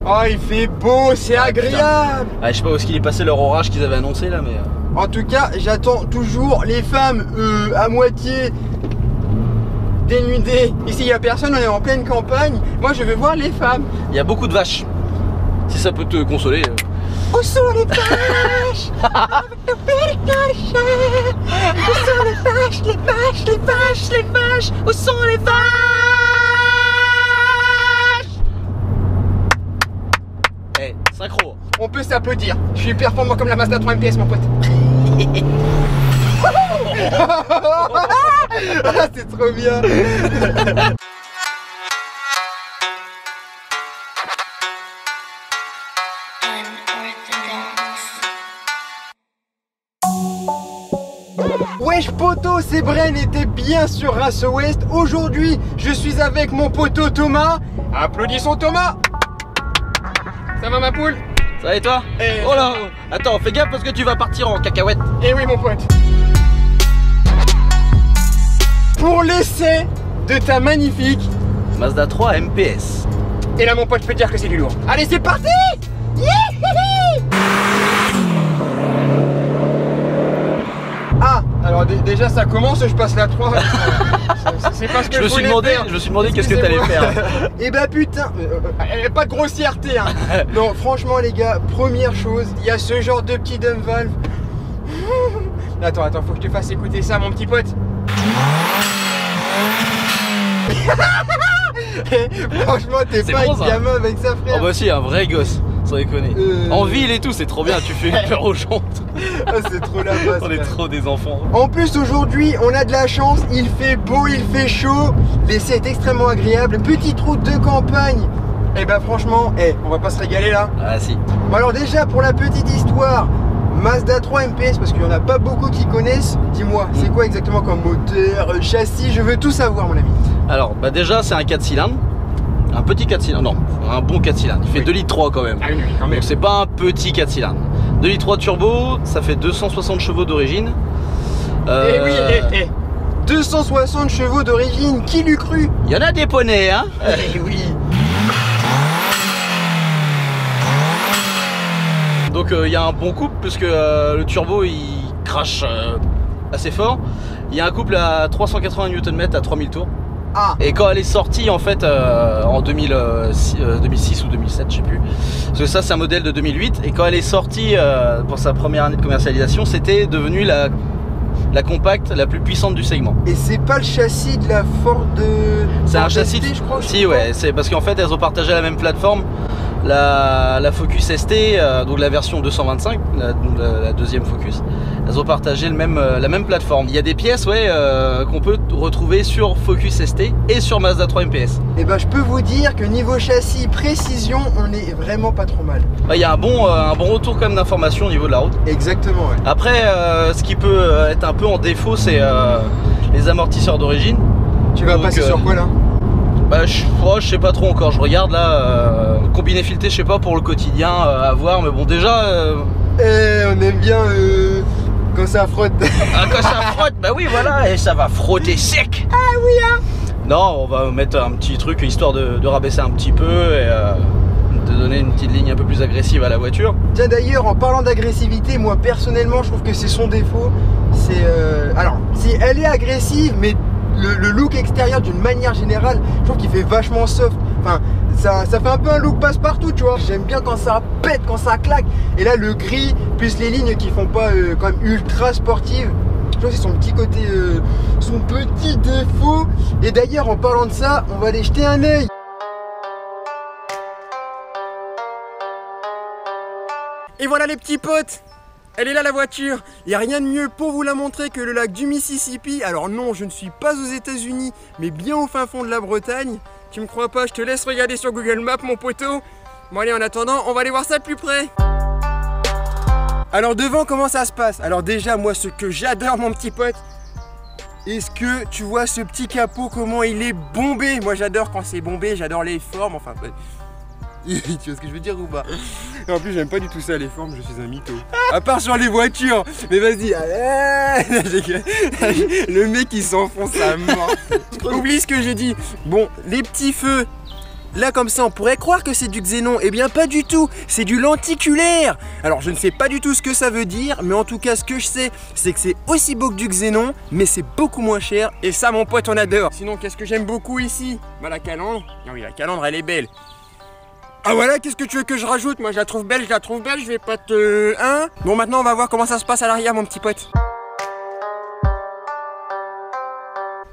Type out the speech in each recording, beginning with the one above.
Oh, il fait beau, c'est agréable. Ah, je sais pas où est-ce qu'il est passé leur orage qu'ils avaient annoncé là, mais... En tout cas, j'attends toujours les femmes à moitié dénudées. Ici, il n'y a personne, on est en pleine campagne. Moi, je veux voir les femmes. Il y a beaucoup de vaches. Si ça peut te consoler. Où sont les vaches? Avec le pédicage. Où sont les vaches, les vaches, les vaches, les vaches? Où sont les vaches? Eh, synchro. On peut s'applaudir. Je suis performant comme la Mazda 3 MPS, mon pote. Ah, c'est trop bien. Wesh poto, c'est Bren était bien sur Race West. Aujourd'hui, je suis avec mon poteau Thomas. Applaudissons Thomas. Ça va ma poule? Ça va et toi? Oh là, attends, fais gaffe parce que tu vas partir en cacahuète. Eh oui mon pote. Pour l'essai de ta magnifique Mazda 3 MPS. Et là mon pote, je peux te dire que c'est du lourd. Allez, c'est parti. Ah, alors déjà ça commence, je passe la 3. C'est pas ce que je me suis demandé qu'est-ce que t'allais faire. Et bah putain, pas de grossièreté hein. Non, franchement les gars, première chose, il y a ce genre de petit dump valve. Attends, faut que je te fasse écouter ça mon petit pote. Franchement, t'es pas un gamin avec ça, frère. Oh bah si, un vrai gosse, sans déconner. En ville et tout, c'est trop bien, tu fais peur aux gens. Ah, c'est trop la base. On est trop des enfants. En plus, aujourd'hui, on a de la chance, il fait beau, il fait chaud. L'essai est extrêmement agréable. Petite route de campagne. Et bah franchement, on va pas se régaler là. Ah si. Bon alors déjà, pour la petite histoire, Mazda 3 MPS, parce qu'il y en a pas beaucoup qui connaissent. Dis-moi, c'est quoi exactement comme moteur, châssis? Je veux tout savoir mon ami. Alors bah déjà c'est un 4 cylindres. Un petit 4 cylindres, non, un bon 4 cylindres. Il fait 2 litres 3 quand même. Ah oui, quand même. Donc c'est pas un petit 4 cylindres. 2 litres 3 turbo, ça fait 260 chevaux d'origine. Eh oui, 260 chevaux d'origine, qui l'eût cru? Il y en a des poneys, hein. Eh oui. Donc il y a un bon couple puisque le turbo il crache assez fort. Il y a un couple à 380 Nm à 3000 tours. Ah. Et quand elle est sortie en fait en 2006 ou 2007 je sais plus, parce que ça c'est un modèle de 2008, et quand elle est sortie pour sa première année de commercialisation, c'était devenu la compacte la plus puissante du segment. Et c'est pas le châssis de la Ford C'est un châssis ST, je crois. Si ouais, c'est parce qu'en fait elles ont partagé la même plateforme. La Focus ST, donc la version 225, la deuxième Focus, elles ont partagé la même plateforme. Il y a des pièces qu'on peut retrouver sur Focus ST et sur Mazda 3 MPS. Et ben je peux vous dire que niveau châssis, précision, on est vraiment pas trop mal. Il y a un bon retour quand même d'information au niveau de la route. Exactement ouais. Après ce qui peut être un peu en défaut, c'est les amortisseurs d'origine. Tu vas passer sur quoi là? Bah je sais pas trop encore, je regarde là, combiné fileté je sais pas pour le quotidien à voir, mais bon déjà on aime bien quand ça frotte. Ah, quand ça frotte, bah oui voilà, et ça va frotter sec. Ah oui hein. Non, on va mettre un petit truc histoire de rabaisser un petit peu et de donner une petite ligne un peu plus agressive à la voiture. Tiens d'ailleurs, en parlant d'agressivité, moi personnellement je trouve que c'est son défaut. C'est alors si elle est agressive, mais le look extérieur d'une manière générale, je trouve qu'il fait vachement soft. Enfin, ça fait un peu un look passe-partout, tu vois. J'aime bien quand ça pète, quand ça claque. Et là, le gris, plus les lignes qui font pas quand même ultra sportives. Je trouve que c'est son petit côté, son petit défaut. Et d'ailleurs, en parlant de ça, on va aller jeter un œil. Et voilà les petits potes. Elle est là la voiture, il n'y a rien de mieux pour vous la montrer que le lac du Mississippi. Alors non, je ne suis pas aux États-Unis, mais bien au fin fond de la Bretagne. Tu me crois pas, je te laisse regarder sur Google Maps mon poteau. Bon allez, en attendant, on va aller voir ça de plus près. Alors devant, comment ça se passe? Alors déjà, moi ce que j'adore mon petit pote, est-ce que tu vois ce petit capot, comment il est bombé? Moi j'adore quand c'est bombé, j'adore les formes, enfin... Tu vois ce que je veux dire ou pas? En plus j'aime pas du tout ça les formes, je suis un mytho. À part sur les voitures. Mais vas-y. Le mec il s'enfonce à mort. Oublie ce que j'ai dit. Bon, les petits feux Là comme ça on pourrait croire que c'est du xénon, eh bien pas du tout, c'est du lenticulaire. Alors je ne sais pas du tout ce que ça veut dire, mais en tout cas ce que je sais, c'est que c'est aussi beau que du xénon, mais c'est beaucoup moins cher, et ça mon pote on adore. Sinon qu'est-ce que j'aime beaucoup ici? Bah la calandre, ah oui la calandre elle est belle. Ah voilà, qu'est-ce que tu veux que je rajoute? Moi je la trouve belle, je vais pas te... Hein? Bon maintenant on va voir comment ça se passe à l'arrière mon petit pote.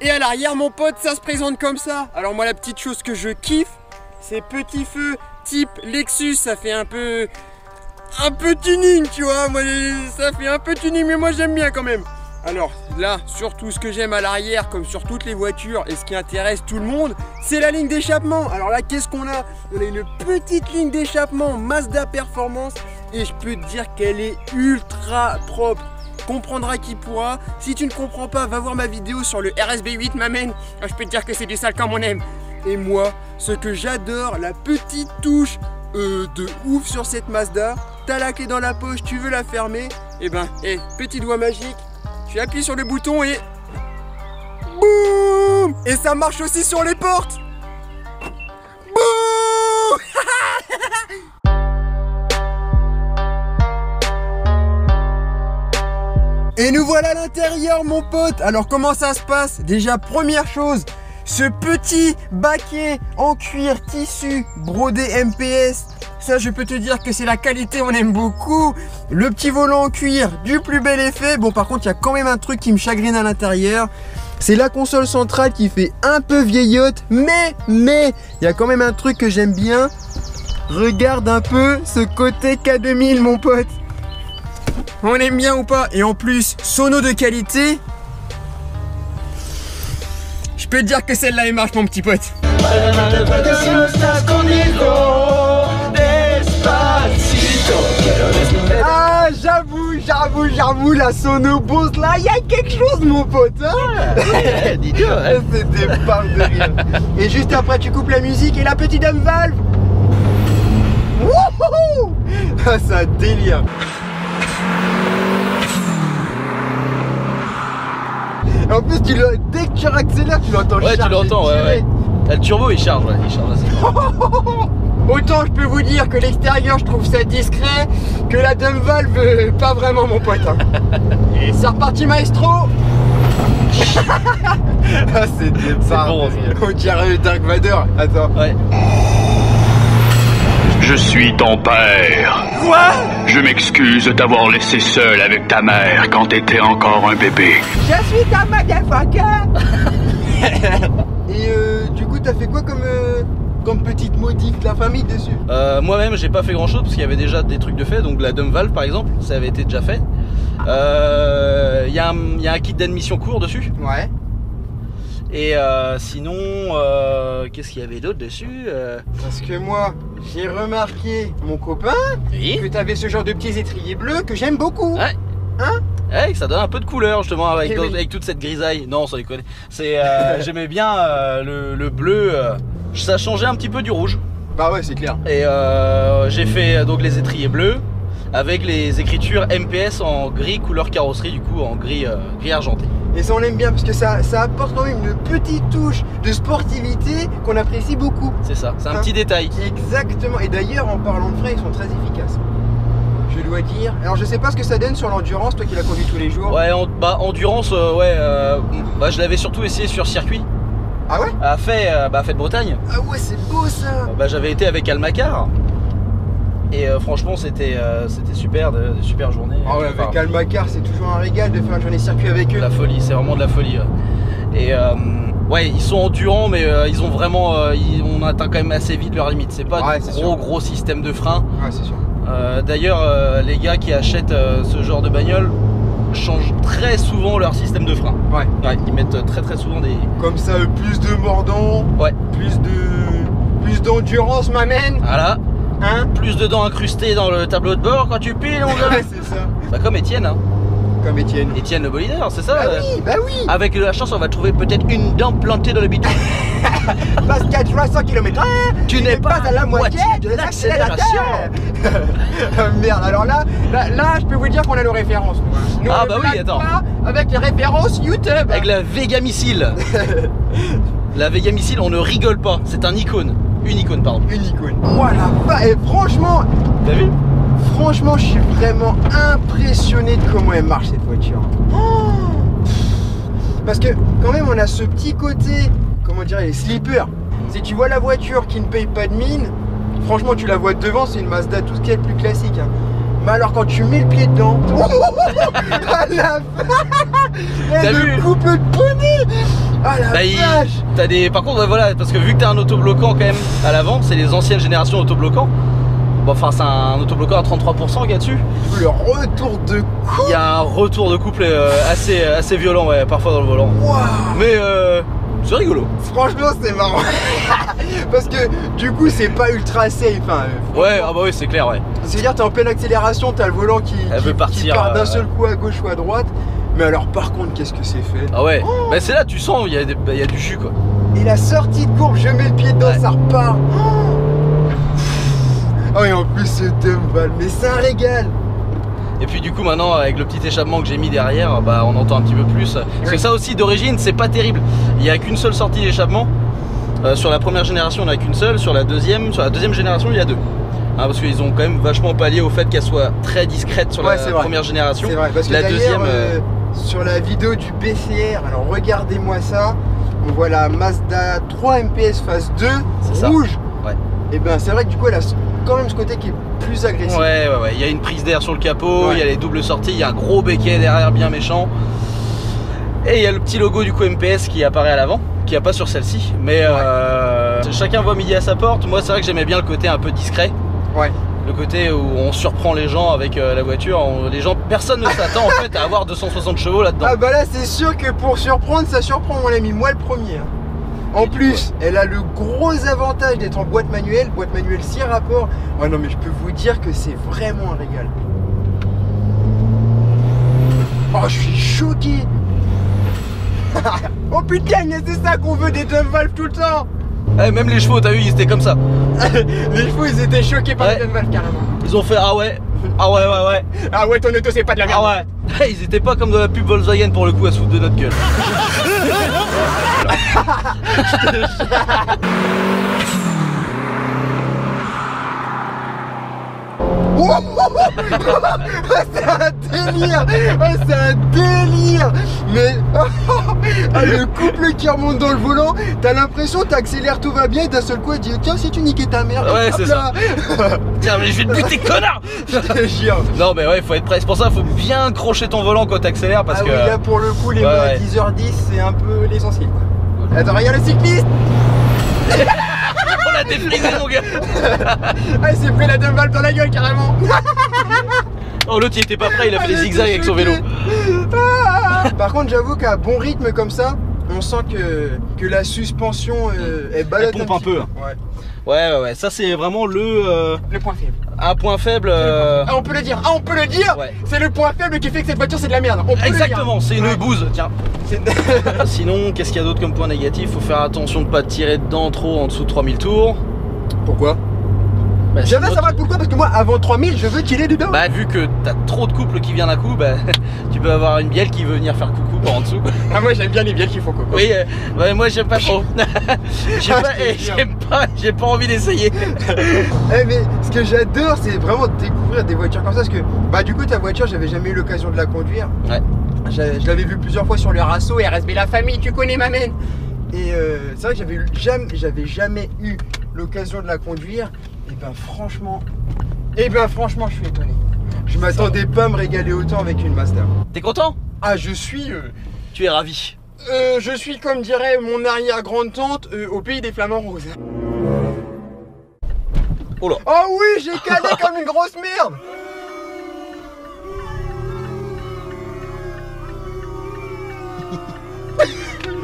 Et à l'arrière mon pote ça se présente comme ça. Alors moi la petite chose que je kiffe, c'est petit feu type Lexus, ça fait un peu tuning tu vois, moi ça fait un peu tuning mais moi j'aime bien quand même. Alors là, surtout ce que j'aime à l'arrière, comme sur toutes les voitures, et ce qui intéresse tout le monde, c'est la ligne d'échappement. Alors là, qu'est-ce qu'on a? On a une petite ligne d'échappement Mazda Performance, et je peux te dire qu'elle est ultra propre. Comprendra qui pourra. Si tu ne comprends pas, va voir ma vidéo sur le RSB8 m'amène. Je peux te dire que c'est du sale comme on aime. Et moi, ce que j'adore, la petite touche de ouf sur cette Mazda, t'as la clé dans la poche, tu veux la fermer, et ben, petit doigt magique. Tu appuies sur le bouton et... boum! Et ça marche aussi sur les portes! Boum! Et nous voilà à l'intérieur mon pote. Alors comment ça se passe? Déjà première chose, ce petit baquet en cuir tissu brodé MPS. Ça je peux te dire que c'est la qualité, on aime beaucoup. Le petit volant en cuir, du plus bel effet. Bon par contre il y a quand même un truc qui me chagrine à l'intérieur. C'est la console centrale qui fait un peu vieillotte. Mais il y a quand même un truc que j'aime bien. Regarde un peu ce côté K2000 mon pote. On aime bien ou pas? Et en plus, sono de qualité. Je peux te dire que celle-là elle marche mon petit pote. Ah j'avoue, la sono Bose là, il y a quelque chose mon pote hein. Dis-le, hein. C'est des barres de rire. Et juste après tu coupes la musique et la petite dame valve. Wouhou. Ah c'est un délire. En plus dès que tu accélères tu l'entends charger. Ouais tu l'entends, ouais. T'as le turbo il charge, ouais, il charge assez. Autant je peux vous dire que l'extérieur je trouve ça discret, que la dump valve pas vraiment mon pote hein. Et c'est reparti maestro. Ah c'est des barres bon, on dirait le Dark Vador. Attends. Ouais. Je suis ton père. Quoi? Je m'excuse de t'avoir laissé seul avec ta mère quand t'étais encore un bébé. Je suis ta motherfucker. Et du coup t'as fait quoi comme petite modif de la famille dessus? Moi-même j'ai pas fait grand chose parce qu'il y avait déjà des trucs de fait, donc la dump valve par exemple, ça avait été déjà fait. Il y a un kit d'admission court dessus. Ouais. Et sinon, qu'est-ce qu'il y avait d'autre dessus? Parce que moi, j'ai remarqué, mon copain, que t'avais ce genre de petits étriers bleus que j'aime beaucoup. Ouais. Hein? Ouais, ça donne un peu de couleur justement avec, oui. avec toute cette grisaille. Non, sans déconner. J'aimais bien le bleu, ça changeait un petit peu du rouge. Bah ouais, c'est clair. Et j'ai fait donc les étriers bleus avec les écritures MPS en gris couleur carrosserie, du coup en gris argenté. Et ça on aime bien parce que ça apporte quand même une petite touche de sportivité qu'on apprécie beaucoup. C'est ça, c'est un petit détail. Exactement, et d'ailleurs en parlant de freins, ils sont très efficaces. Je dois dire. Alors je sais pas ce que ça donne sur l'endurance, toi qui l'as conduit tous les jours. Ouais, endurance, je l'avais surtout essayé sur circuit. Ah ouais? À Fait de Bretagne. Ah ouais, c'est beau ça. J'avais été avec Almacar. Et franchement c'était super, de super journées. Ah ouais, avec Almacar c'est toujours un régal de faire une journée circuit avec eux. La folie, c'est vraiment de la folie. Et ouais, ils sont endurants mais ils ont vraiment, on atteint quand même assez vite leur limite. C'est pas gros système de frein. Ouais c'est sûr. D'ailleurs les gars qui achètent ce genre de bagnole changent très souvent leur système de frein. Ouais. Ils mettent très souvent des... Comme ça plus de mordant. Ouais. Plus d'endurance m'amène. Voilà. Hein? Plus de dents incrustées dans le tableau de bord quand tu piles, mon gars. Ouais, c'est ça. Bah comme Étienne, hein. Comme Étienne. Étienne le bolideur, c'est ça? Bah oui. Avec de la chance, on va trouver peut-être une dent plantée dans le bidon. Parce qu'à 300 km/h, tu n'es pas à la moitié de l'accélération. Merde, alors là, je peux vous dire qu'on a nos références. Nous, ah bah oui, attends. Avec les références YouTube. Avec la Vega Missile. La Vega Missile, on ne rigole pas, c'est un icône. Une icône, pardon. Une icône. Voilà, et franchement, T'as vu? franchement, je suis vraiment impressionné de comment elle marche cette voiture. Parce que quand même, on a ce petit côté, comment dire, les sleepers. Si tu vois la voiture qui ne paye pas de mine, franchement, tu la vois devant, c'est une Mazda, tout ce qui est le plus classique. Hein. Mais alors, quand tu mets le pied dedans, à la T'as vu le couple de poney. Ah la vache. T'as des... Par contre, voilà, parce que vu que t'as un autobloquant quand même à l'avant, c'est les anciennes générations autobloquants. Bon, enfin, c'est un autobloquant à 33% qu'il y a dessus. Le retour de couple. Il y a un retour de couple assez violent, ouais, parfois dans le volant. Wow. Mais c'est rigolo. Franchement, c'est marrant. Parce que du coup, c'est pas ultra safe. Hein. Ouais, ah bah oui, c'est clair, ouais. C'est-à-dire, t'es en pleine accélération, t'as le volant qui part d'un seul coup à gauche ou à droite. Mais alors, par contre, qu'est-ce que c'est fait? Ah ouais, bah c'est là, tu sens, il y a du jus, quoi. Et la sortie de courbe, je mets le pied dedans, ouais. Ça repart. Oh, et en plus, ce Dumval, mais c'est un régal. Et puis du coup maintenant avec le petit échappement que j'ai mis derrière, bah on entend un petit peu plus. Parce que ça aussi d'origine c'est pas terrible. Il n'y a qu'une seule sortie d'échappement. Sur la première génération on n'a qu'une seule, sur la deuxième génération il y a deux. Hein, parce qu'ils ont quand même vachement pallié au fait qu'elle soit très discrète sur la première génération. C'est vrai, parce que la deuxième sur la vidéo du BCR, alors regardez-moi ça, on voit la Mazda 3 MPS phase 2 rouge. Ouais. Et ben c'est vrai que du coup elle a quand même ce côté qui est plus agressif. Ouais, il y a une prise d'air sur le capot, il y a les doubles sorties, il y a un gros béquet derrière bien méchant. Et il y a le petit logo du coup MPS qui apparaît à l'avant, qui n'y a pas sur celle-ci. Mais chacun voit midi à sa porte. Moi c'est vrai que j'aimais bien le côté un peu discret. Ouais. Le côté où on surprend les gens avec la voiture. Personne ne s'attend en fait à avoir 260 chevaux là-dedans. Ah bah là c'est sûr que pour surprendre, ça surprend mon ami, moi le premier. Hein. En plus, elle a le gros avantage d'être en boîte manuelle 6 rapports. Ouais non mais je peux vous dire que c'est vraiment un régal. Oh je suis choqué. Oh putain mais c'est ça qu'on veut des Dumval tout le temps. Même les chevaux t'as vu ils étaient comme ça. Les chevaux ils étaient choqués par les Dumval carrément. Ils ont fait ah ouais. Ah ouais ton auto c'est pas de la merde. Ah ouais. Ils étaient pas comme de la pub Volkswagen pour le coup à se foutre de notre gueule. C'est un délire. C'est un délire. Mais le couple qui remonte dans le volant, t'as l'impression t'accélères, tout va bien et d'un seul coup elle dit tiens si tu niquais ta mère. Ouais c'est ça. Tiens mais je vais te buter connard. Je te jure. Non mais ouais faut être prêt. C'est pour ça faut bien crocher ton volant quand t'accélères parce que oui, là pour le coup les mains à 10h10 c'est un peu l'essentiel quoi. Attends regarde le cycliste. On l'a défrisé mon gars. Ah il s'est pris la Dumval dans la gueule carrément. Oh l'autre il était pas prêt, il a fait des zigzags avec son vélo. Par contre j'avoue qu'à bon rythme comme ça, on sent que la suspension elle balade. Elle pompe un peu. Ouais, ça c'est vraiment le point faible. Un point faible. Ah on peut le dire, ouais. C'est le point faible qui fait que cette voiture c'est de la merde. Exactement, c'est une bouse, tiens. Sinon, qu'est-ce qu'il y a d'autre comme point négatif? Faut faire attention de pas tirer dedans trop en dessous de 3000 tours. Pourquoi? Bah, j'aimerais savoir pourquoi, parce que moi avant 3000 je veux tirer dedans. Bah vu que t'as trop de couple qui vient d'un coup, bah tu peux avoir une bielle qui veut venir faire coucou par en dessous. Ah moi j'aime bien les bielles qui font coucou. Oui, moi j'aime pas trop. J'ai pas envie d'essayer. Mais ce que j'adore c'est vraiment de découvrir des voitures comme ça, parce que bah du coup ta voiture j'avais jamais eu l'occasion de la conduire. Ouais. Je l'avais vu plusieurs fois sur le Rasso et RSB La Famille, tu connais ma mène. Et c'est vrai que j'avais jamais eu l'occasion de la conduire. Et ben franchement je suis étonné. Je m'attendais pas à me régaler autant avec une Mazda. T'es content? Ah je suis... Tu es ravi. Je suis comme dirait mon arrière-grande-tante au pays des flamants roses. Oh là. Oh oui j'ai calé comme une grosse merde.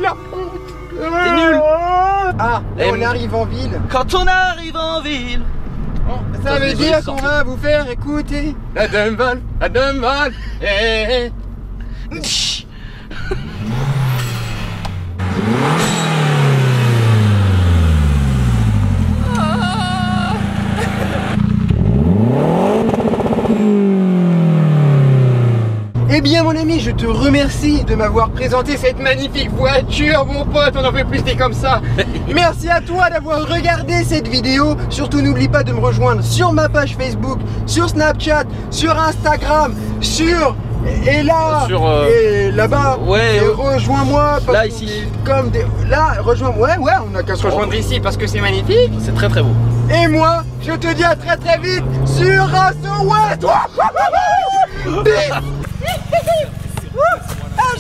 La honte. T'es nul. Ah, on arrive en ville. Quand on arrive en ville. Ça veut dire qu'on va vous faire écouter la Dumval, hey. Eh bien mon ami, je te remercie de m'avoir présenté cette magnifique voiture, mon pote, on en peut plus, t'es comme ça. Merci à toi d'avoir regardé cette vidéo. Surtout n'oublie pas de me rejoindre sur ma page Facebook, sur Snapchat, sur Instagram, et là, et là-bas, ouais, rejoins-moi. Là, ici. Là, rejoins-moi. Ouais, on a qu'à se rejoindre ici parce que c'est magnifique. C'est très très beau. Et moi, je te dis à très très vite sur Asso West.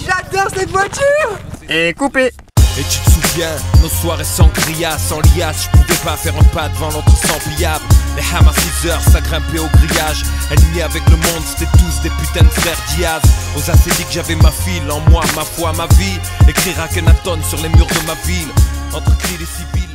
J'adore cette voiture. Et coupé. Et tu te souviens, nos soirées sans grillage, sans liasse, je pouvais pas faire un pas devant l'autre sans pillable. Les Hamas 6 heures, ça grimpait au grillage. Alignés avec le monde, c'était tous des putains de frères Diaz. Aux acédiques, j'avais ma file, en moi, ma foi, ma vie. Écrire Akhenaton sur les murs de ma ville, entre cris des civils.